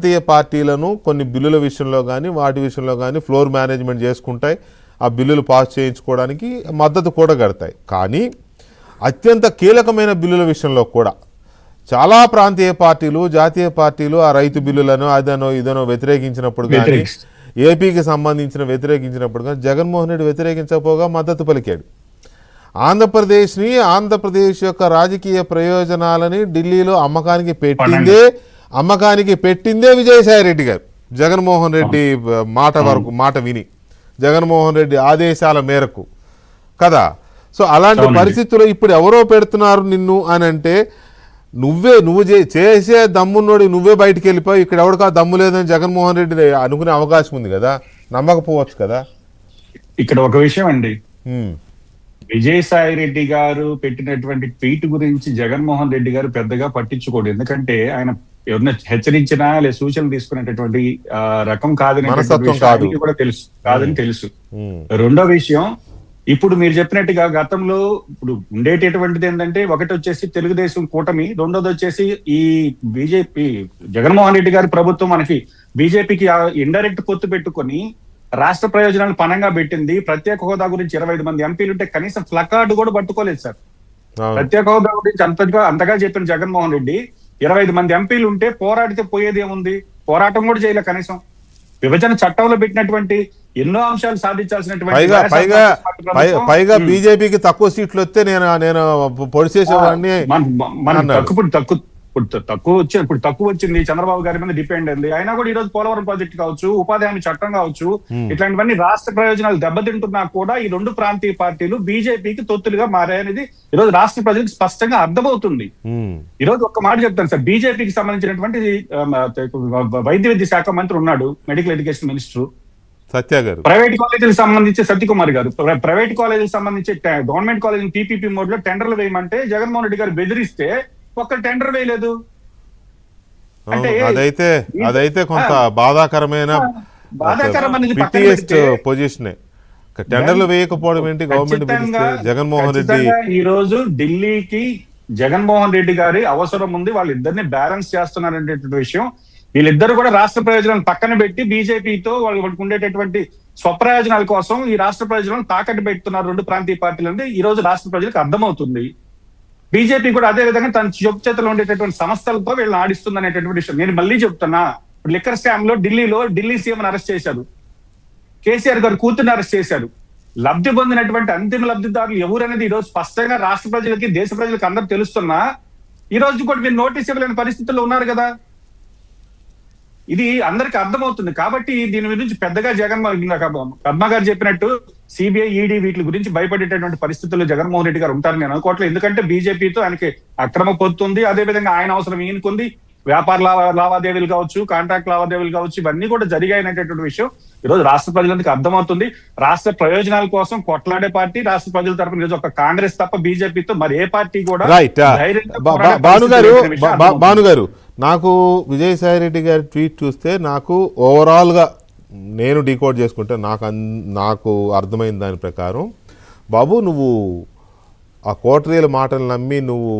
జాతీయ పార్టీలను కొన్ని బిల్లుల విషయంలో కానీ వాటి విషయంలో కానీ ఫ్లోర్ మేనేజ్మెంట్ చేసుకుంటాయి, ఆ బిల్లులు పాస్ చేయించుకోవడానికి మద్దతు కూడా కడతాయి. కానీ అత్యంత కీలకమైన బిల్లుల విషయంలో కూడా చాలా ప్రాంతీయ పార్టీలు జాతీయ పార్టీలు ఆ రైతు బిల్లులను అదనో ఇదనో వ్యతిరేకించినప్పుడు కానీ ఏపీకి వ్యతిరేకించినప్పుడు కానీ జగన్మోహన్ రెడ్డి వ్యతిరేకించకపోగా మద్దతు పలికాడు. ఆంధ్రప్రదేశ్ యొక్క రాజకీయ ప్రయోజనాలని ఢిల్లీలో అమ్మకానికి పెట్టిందే విజయసాయి రెడ్డి గారు. జగన్మోహన్ రెడ్డి మాట విని జగన్మోహన్ రెడ్డి ఆదేశాల మేరకు కదా. సో అలాంటి పరిస్థితుల్లో ఇప్పుడు ఎవరో పెడుతున్నారు నిన్ను అని అంటే నువ్వు చేసే దమ్మున్నోడి నువ్వే బయటికి వెళ్ళిపోయి ఇక్కడ ఎవరికా దమ్ము లేదని జగన్మోహన్ రెడ్డి అనుకునే అవకాశం ఉంది కదా, నమ్మకపోవచ్చు కదా. ఇక్కడ ఒక విషయం అండి, విజయసాయి రెడ్డి గారు పెట్టినటువంటి ట్వీట్ గురించి జగన్మోహన్ రెడ్డి గారు పెద్దగా పట్టించుకోడు. ఎందుకంటే ఆయన ఎవరిని హెచ్చరించినా లేదా సూచనలు తీసుకునేటటువంటి రకం కాదని కూడా తెలుసు. రెండో విషయం, ఇప్పుడు మీరు చెప్పినట్టుగా గతంలో ఇప్పుడు ఉండేటటువంటిది ఏంటంటే ఒకటి వచ్చేసి తెలుగుదేశం కూటమి, రెండోది వచ్చేసి ఈ బీజేపీ జగన్మోహన్ రెడ్డి గారి ప్రభుత్వం మనకి బీజేపీకి ఇండైరెక్ట్ పొత్తు పెట్టుకొని రాష్ట్ర ప్రయోజనాలు పణంగా పెట్టింది. ప్రత్యేక హోదా గురించి 25 మంది ఎంపీలు ఉంటే కనీసం ప్లకార్డు కూడా పట్టుకోలేదు సార్. ప్రత్యేక హోదా గురించి అంతగా చెప్పిన జగన్మోహన్ రెడ్డి 25 మంది ఎంపీలు ఉంటే పోరాడితే పోయేది ఏముంది, పోరాటం కూడా చేయలే. కనీసం విభజన చట్టంలో పెట్టినటువంటి ఎన్నో అంశాలు సాధించాల్సినటువంటి పైగా బీజేపీకి తక్కువ సీట్లు వస్తే నేను పొడి చేసేవాడిని. ఇప్పుడు తక్కువ వచ్చింది, చంద్రబాబు గారి మీద డిపెండ్ అయింది. అయినా కూడా ఈ రోజు పోలవరం ప్రాజెక్ట్ కావచ్చు, ఉపాధి హామీ చట్టం కావచ్చు, ఇట్లాంటివన్నీ రాష్ట్ర ప్రయోజనాలు దెబ్బతింటున్నా కూడా ఈ రెండు ప్రాంతీయ పార్టీలు బీజేపీకి తొత్తులుగా మారాయనేది ఈ రోజు రాష్ట్ర ప్రజలకు స్పష్టంగా అర్థమవుతుంది. ఈ రోజు ఒక్క మాట చెప్తాను సార్, బీజేపీకి సంబంధించినటువంటి వైద్య విద్య శాఖ మంత్రి ఉన్నాడు, మెడికల్ ఎడ్యుకేషన్ మినిస్టర్ సత్య గారు. ప్రైవేట్ కాలేజీలకు సంబంధించి సత్యకుమార్ గారు, ప్రైవేట్ కాలేజీలకు సంబంధించి గవర్నమెంట్ కాలేజీ పీపీపీ మోడ్ లో టెండర్లు వేయమంటే జగన్మోహన్ రెడ్డి గారు బెదిరిస్తే ఒక్క టెండర్ వేయలేదు. అంటే అదైతే కొంత బాధాకరమైన పొజిషన్. టెండర్లు వేయకపోవడం ఏంటి, గవర్నమెంట్ జగన్మోహన్ రెడ్డి ఈ రోజు ఢిల్లీకి జగన్మోహన్ రెడ్డి గారి అవసరం ఉంది, వాళ్ళిద్దరిని బ్యాలెన్స్ చేస్తున్నారనేటువంటి విషయం. వీళ్ళిద్దరు కూడా రాష్ట్ర ప్రయోజనాలను పక్కన పెట్టి బీజేపీతో వాళ్ళకి ఉండేటటువంటి స్వప్రయోజనాల కోసం ఈ రాష్ట్ర ప్రయోజనాలను తాకట్టు పెడుతున్నారు రెండు ప్రాంతీయ పార్టీలు అంటే ఈ రోజు రాష్ట్ర ప్రజలకు అర్థమవుతుంది. బీజేపీ కూడా అదే విధంగా తన చేతిలో ఉండేటటువంటి సంస్థలతో వీళ్ళని ఆడిస్తుంది అనేటటువంటి విషయం. నేను మళ్ళీ చెప్తున్నా, లిక్కర్ స్కామ్ లో ఢిల్లీ సీఎం అరెస్ట్ చేశారు, కేసీఆర్ గారు కూతుర్ని అరెస్ట్ చేశారు. లబ్ధి పొందినటువంటి అంతిమ లబ్ధిదారులు ఎవరనేది ఈ రోజు స్పష్టంగా రాష్ట్ర ప్రజలకి దేశ ప్రజలకు అందరూ తెలుస్తున్నా ఈ రోజు కూడా మీరు నోటీస్ ఇవ్వలేని పరిస్థితుల్లో ఉన్నారు కదా. ఇది అందరికి అర్థమవుతుంది. కాబట్టి దీని గురించి పెద్దగా పద్మ గారు చెప్పినట్టు సిబిఐ ఈడీ వీటి గురించి భయపడేటటువంటి పరిస్థితుల్లో జగన్మోహన్ రెడ్డి గారు ఉంటారని నేను అనుకోవట్లేదు. ఎందుకంటే బీజేపీతో ఆయనకి అక్రమ పొత్తుంది, అదేవిధంగా ఆయన అవసరం ఈయనకుంది. వ్యాపార లావాదేవీలు కావచ్చు, కాంట్రాక్ట్ లావాదేవీలు కావచ్చు, ఇవన్నీ కూడా జరిగాయనేటటువంటి విషయం ఈ రోజు రాష్ట్ర ప్రజలందరికీ అర్థమవుతుంది. రాష్ట్ర ప్రయోజనాల కోసం కొట్లాడే పార్టీ రాష్ట్ర ప్రజల తరపున ఈరోజు ఒక కాంగ్రెస్ తప్ప బీజేపీతో మరి ఏ పార్టీ కూడా. భానుగారు, నాకు విజయసాయి రెడ్డి గారి ట్వీట్ చూస్తే నాకు ఓవరాల్గా నేను డీకోడ్ చేసుకుంటే నాకు అర్థమైన దాని ప్రకారం, బాబు నువ్వు ఆ కోటరీల మాటలు నమ్మి నువ్వు